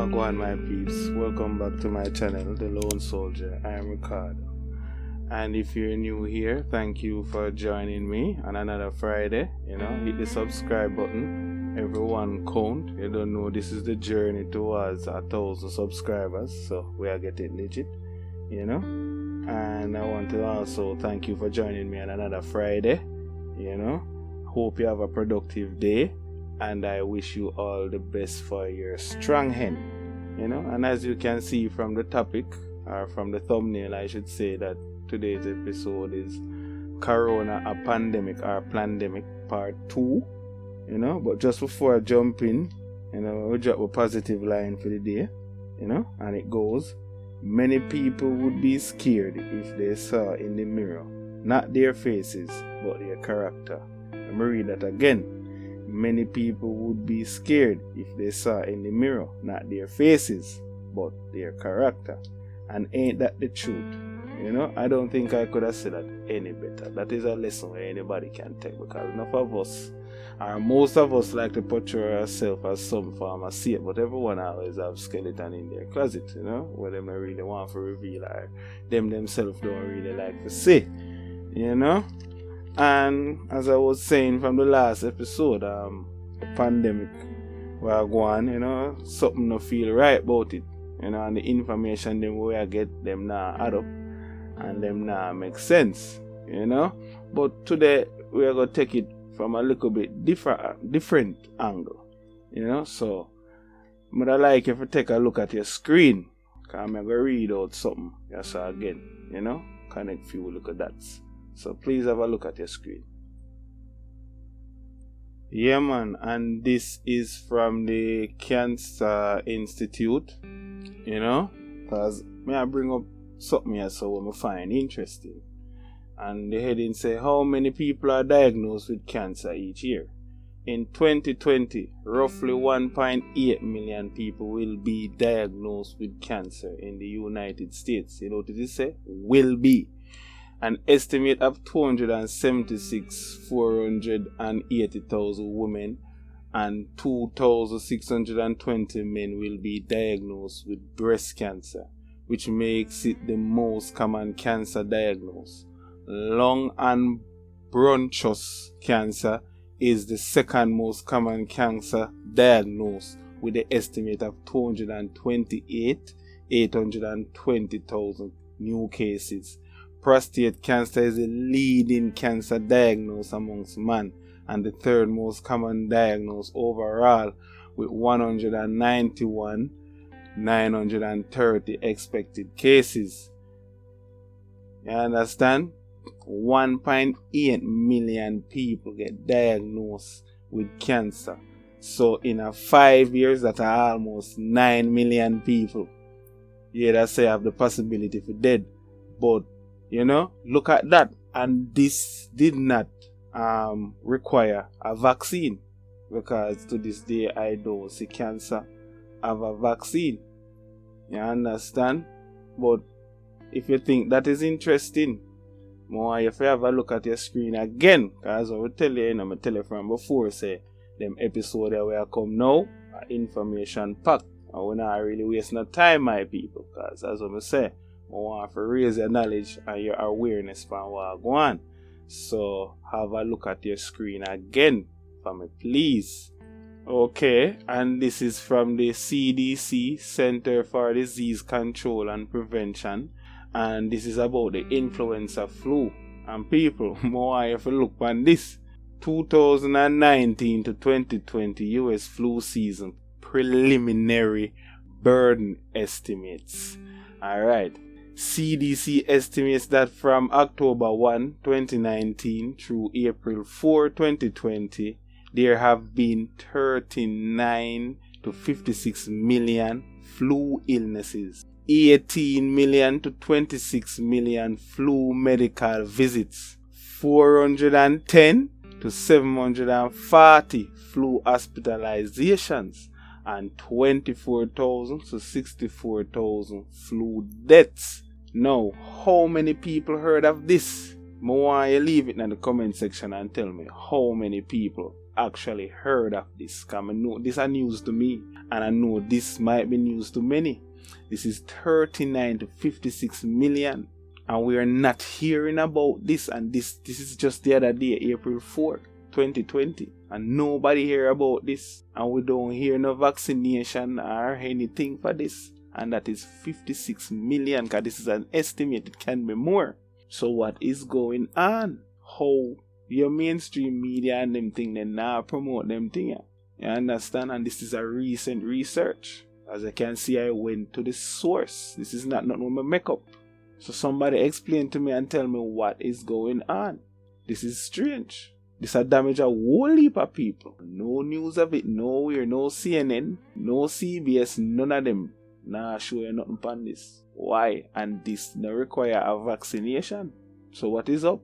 Wagwan my peeps, welcome back to my channel, The Lone Soldier. I am Ricardo. And if you're new here, thank you for joining me on another Friday. Hit the subscribe button. Everyone count. You don't know this is the journey towards 1,000 subscribers, so we are getting legit, And I want to also thank you for joining me on another Friday. Hope you have a productive day. And I wish you all the best for your strong hen. And as you can see from the topic, or from the thumbnail, I should say that today's episode is Corona, a Pandemic or Plandemic Part 2. But just before I jump in, we'll drop a positive line for the day. And it goes, many people would be scared if they saw in the mirror, not their faces, but their character. Let me read that again. Many people would be scared if they saw in the mirror, not their faces, but their character. And ain't that the truth? I don't think I could have said that any better. That is a lesson where anybody can take, because enough of us, or most of us, like to portray ourselves as some form of saint, but everyone always have skeleton in their closet, where they don't really want to reveal, or them themselves don't really like to say, And as I was saying from the last episode, the pandemic we're going, something not feel right about it. And the information them we get them now add up and them now make sense. But today we are gonna take it from a little bit different angle. So I'd like if you take a look at your screen, because I'm gonna read out something. So again, connect few little dots. So please have a look at your screen. Yeah, man, and this is from the Cancer Institute, because I bring up something here so I find interesting. And the heading say, how many people are diagnosed with cancer each year? In 2020, roughly 1.8 million people will be diagnosed with cancer in the United States. You know what it say? Will be. An estimate of 480,000 women and 2,620 men will be diagnosed with breast cancer, which makes it the most common cancer diagnosed. Lung and bronchus cancer is the second most common cancer diagnosed, with the estimate of 820,000 new cases. Prostate cancer is the leading cancer diagnosed amongst men and the third most common diagnosed overall, with 191,930 expected cases. You understand? 1.8 million people get diagnosed with cancer. So in 5 years, that are almost 9 million people. That say have the possibility for dead. But look at that. And this did not require a vaccine, because to this day I don't see cancer have a vaccine. You understand? But if you think that is interesting, more if you have a look at your screen again, because I will tell you, I tell you from before, say them episode that will come now are information packed. I will not really waste no time, my people, because as I say, I want to raise your knowledge and your awareness for what go on. So have a look at your screen again for me, please. Okay, and this is from the CDC, Center for Disease Control and Prevention, and this is about the influenza flu. And people, more if you look on this, 2019 to 2020 US flu season preliminary burden estimates. Alright. CDC estimates that from October 1, 2019 through April 4, 2020, there have been 39 to 56 million flu illnesses, 18 million to 26 million flu medical visits, 410 to 740 flu hospitalizations, and 24,000 to 64,000 flu deaths. Now, how many people heard of this? I want you leave it in the comment section and tell me how many people actually heard of this. Because I know this is news to me, and I know this might be news to many. This is 39 to 56 million, and we are not hearing about this. And this is just the other day, April 4th, 2020, and nobody hear about this, and we don't hear no vaccination or anything for this. And that is 56 million, because this is an estimate. It can be more. So what is going on? How your mainstream media and them thing, they now promote them thing? You understand? And this is a recent research. As you can see, I went to the source. This is not nothing I make up. So somebody explain to me and tell me what is going on. This is strange. This has damaged a whole heap of people. No news of it nowhere. No CNN, no CBS, none of them. Nah, show you nothing on this. Why? And this no require a vaccination. So what is up?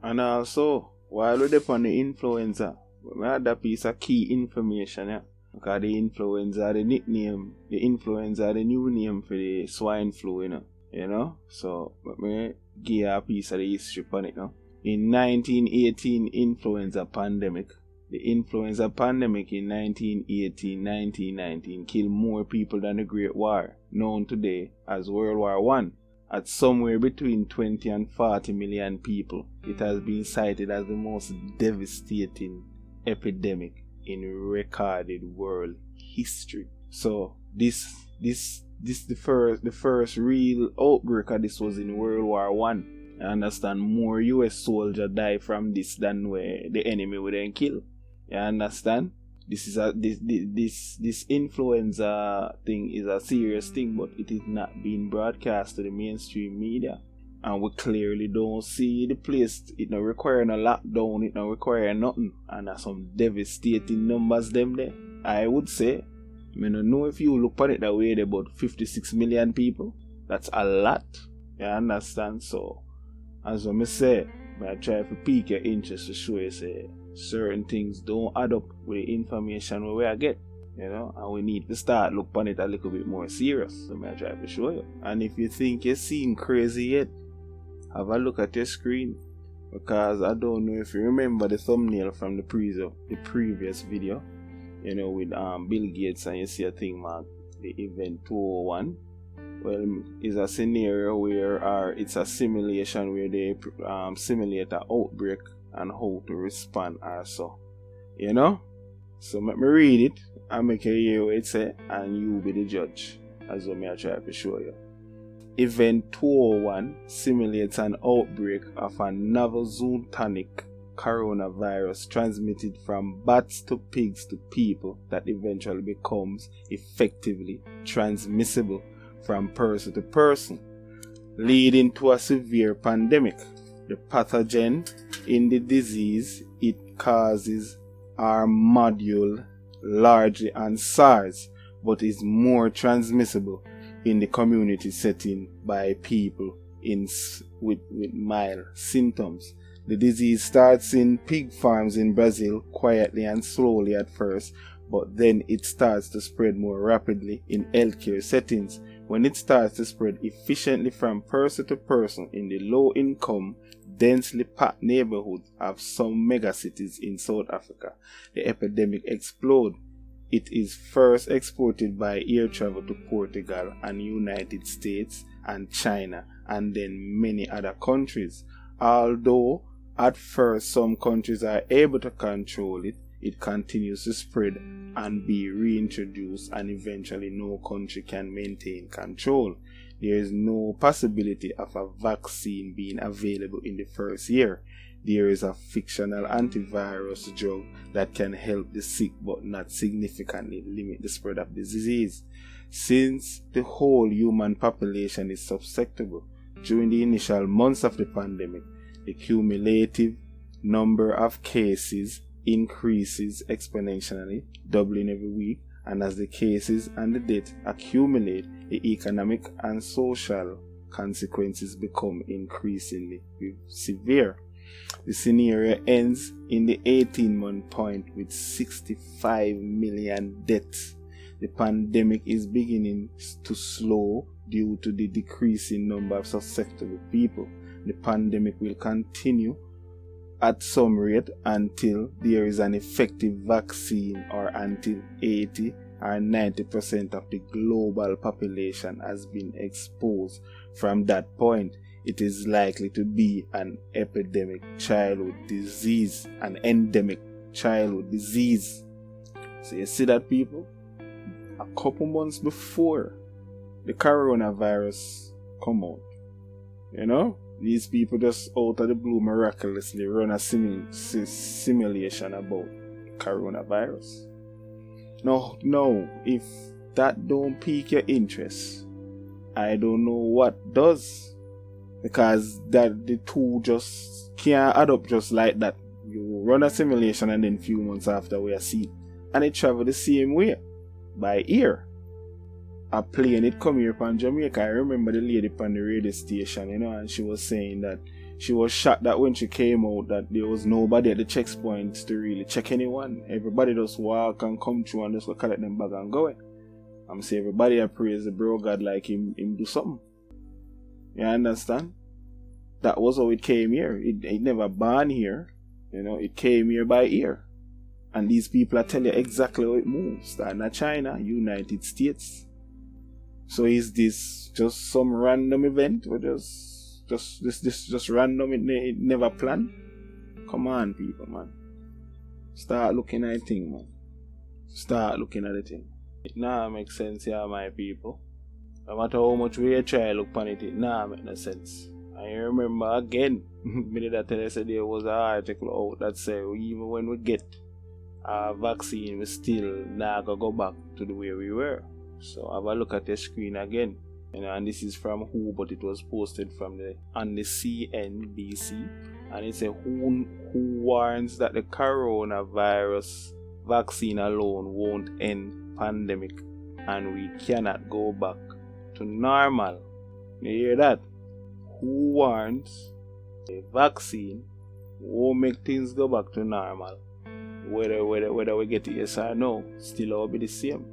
And also, while we're on the influenza, we had that piece of key information, yeah. Because the influenza, the nickname, the influenza, the new name for the swine flu, you know. So let me give you a piece of the history on it now. In 1918 influenza pandemic, the influenza pandemic in 1918-1919 killed more people than the Great War, known today as World War I. At somewhere between 20 and 40 million people, it has been cited as the most devastating epidemic in recorded world history. So this the first real outbreak of this was in World War I. I understand more US soldiers die from this than where the enemy would then kill. You understand? This is this influenza thing is a serious thing, but it is not being broadcast to the mainstream media. And we clearly don't see the place. It not requiring a lockdown, it not requiring nothing. And there's some devastating numbers them there. I would say, I don't know if you look at it that way, there about 56 million people. That's a lot. You understand? So, as I say, I try to pique your interest to show you say certain things don't add up with the information we get, you know, and we need to start look on it a little bit more serious. So I try to show you. And if you think you're seeing crazy yet, have a look at your screen, because I don't know if you remember the thumbnail from the previous video, you know, with Bill Gates, and you see a thing marked the event 201. Well, it's a scenario where it's a simulation where they simulate an outbreak and how to respond or so, you know. So let me read it and make you hear what it say, and you be the judge, as what I try to show you. Event 201 simulates an outbreak of a novel zoonotic coronavirus transmitted from bats to pigs to people that eventually becomes effectively transmissible from person to person, leading to a severe pandemic. The pathogen in the disease it causes are module largely on SARS, but is more transmissible in the community setting by people with mild symptoms. The disease starts in pig farms in Brazil quietly and slowly at first, but then it starts to spread more rapidly in healthcare settings. When it starts to spread efficiently from person to person in the low-income, densely packed neighborhoods of some megacities in South Africa, the epidemic explodes. It is first exported by air travel to Portugal and United States and China, and then many other countries. Although at first some countries are able to control it, it continues to spread and be reintroduced, and eventually no country can maintain control. There is no possibility of a vaccine being available in the first year. There is a fictional antivirus drug that can help the sick but not significantly limit the spread of the disease. Since the whole human population is susceptible, during the initial months of the pandemic, the cumulative number of cases increases exponentially, doubling every week, and as the cases and the deaths accumulate, the economic and social consequences become increasingly severe. The scenario ends in the 18-month point with 65 million deaths. The pandemic is beginning to slow due to the decreasing number of susceptible people. The pandemic will continue at some rate until there is an effective vaccine, or until 80 or 90% of the global population has been exposed. From that point, it is likely to be an epidemic childhood disease, an endemic childhood disease. So you see that, people? A couple months before the coronavirus come out, these people just out of the blue miraculously run a simulation about coronavirus. No, if that don't pique your interest, I don't know what does. Because that the two just can't add up just like that. You run a simulation and then a few months after we see it. And it travel the same way, by ear. A plane, it come here from Jamaica. I remember the lady on the radio station, and she was saying that she was shocked that when she came out that there was nobody at the checkpoints to really check anyone. Everybody just walk and come through and just look at them bag and go. I'm saying everybody praise the bro God like him do something. You understand? That was how it came here. It never born here. It came here by ear. And these people are telling you exactly how it moves. Starting China, United States. So is this just some random event? Or just random, it never planned? Come on, people, man. Start looking at the thing, man. Start looking at the thing. It now makes sense here, my people. No matter how much we try to look upon it, make no sense. I remember again, that there was an article out that said even when we get our vaccine, we still not gonna go back to the way we were. So have a look at the screen again. And this is from who, but it was posted on the CNBC. And it said who warns that the coronavirus vaccine alone won't end pandemic and we cannot go back to normal. You hear that? Who warns a vaccine won't make things go back to normal? Whether we get it yes or no, still all be the same.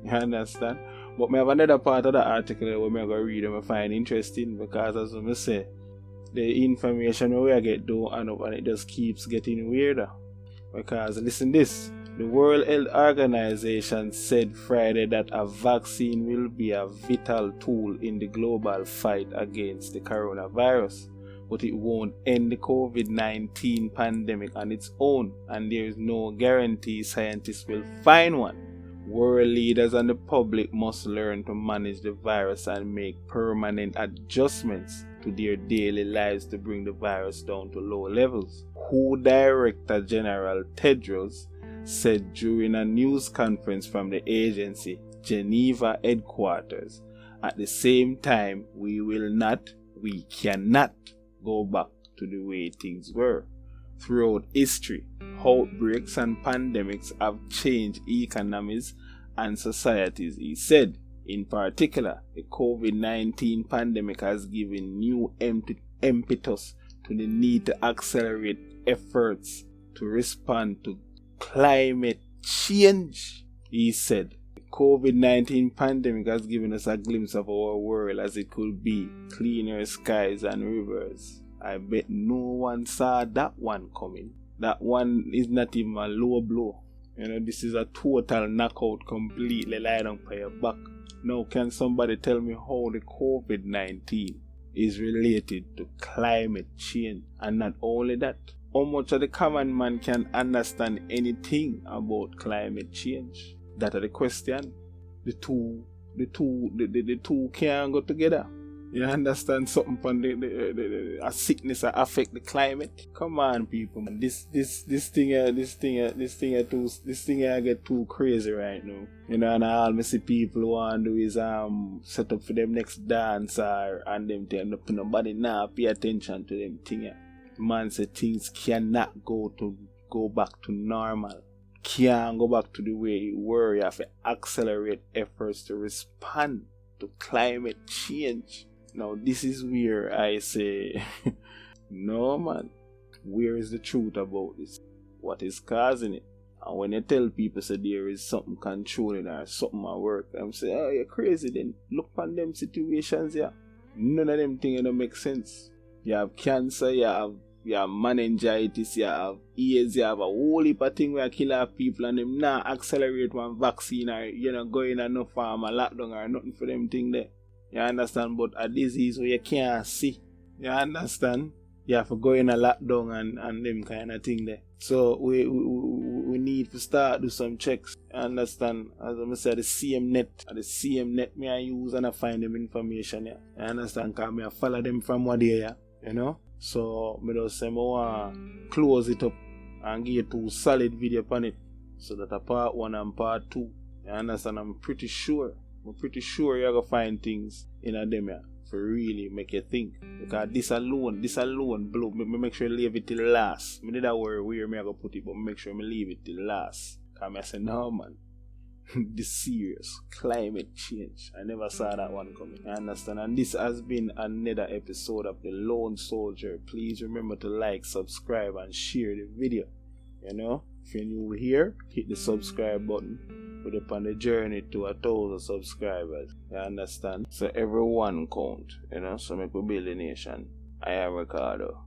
You understand? But I have another part of the article where I'm going to read and I find interesting, because as I say, the information we get don't end up and it just keeps getting weirder. Because listen this, the World Health Organization said Friday that a vaccine will be a vital tool in the global fight against the coronavirus, but it won't end the COVID-19 pandemic on its own, and there is no guarantee scientists will find one. World leaders and the public must learn to manage the virus and make permanent adjustments to their daily lives to bring the virus down to low levels. WHO Director General Tedros said during a news conference from the agency Geneva headquarters. At the same time, we cannot go back to the way things were. Throughout history, outbreaks and pandemics have changed economies and societies, he said. In particular, the COVID-19 pandemic has given new impetus to the need to accelerate efforts to respond to climate change, he said. The COVID-19 pandemic has given us a glimpse of our world as it could be, cleaner skies and rivers. I bet no one saw that one coming. That one is not even a low blow. This is a total knockout, completely lie down for your back. Now can somebody tell me how the COVID-19 is related to climate change? And not only that, how much of the common man can understand anything about climate change? That is the question. The two can go together. You understand something from a sickness that affect the climate? Come on, people. This thing I get too crazy right now. And all me see people who want to do is set up for them next dance and them thing. Nobody now pay attention to them thing. Man say things cannot go back to normal. Can't go back to the way it were. You have to accelerate efforts to respond to climate change. Now this is where I say, no man, where is the truth about this? What is causing it? And when you tell people say there is something controlling or something at work, I'm saying, oh, you're crazy then. Look on them situations here. None of them things don't make sense. You have cancer, you have you have meningitis, you have AIDS, you have a whole heap of things where kill off people and them not accelerate one vaccine or going on no farm or lockdown or nothing for them thing there. You understand? But a disease where you can't see. You understand? You have to go in a lockdown and them kind of thing there. So we need to start do some checks. You understand? As I said, the CM net me I use and I find them information. Yeah. You understand? Because I follow them from what they are. You know? So I just say I want to close it up and give you 2 solid video on it. So that a part 1 and part 2. You understand? I'm pretty sure you're going to find things in a them here for really make you think. Because this alone blow. Me make sure I leave it till last. Me did that worry where me I go put it, but make sure I leave it till last. Because I say, no man, this serious climate change. I never saw that one coming. You understand? And this has been another episode of The Lone Soldier. Please remember to like, subscribe, and share the video. You know, if you're new here, hit the subscribe button. We're upon the journey to 1,000 subscribers. You understand? So everyone count. You know, so make we build a nation. I am Ricardo.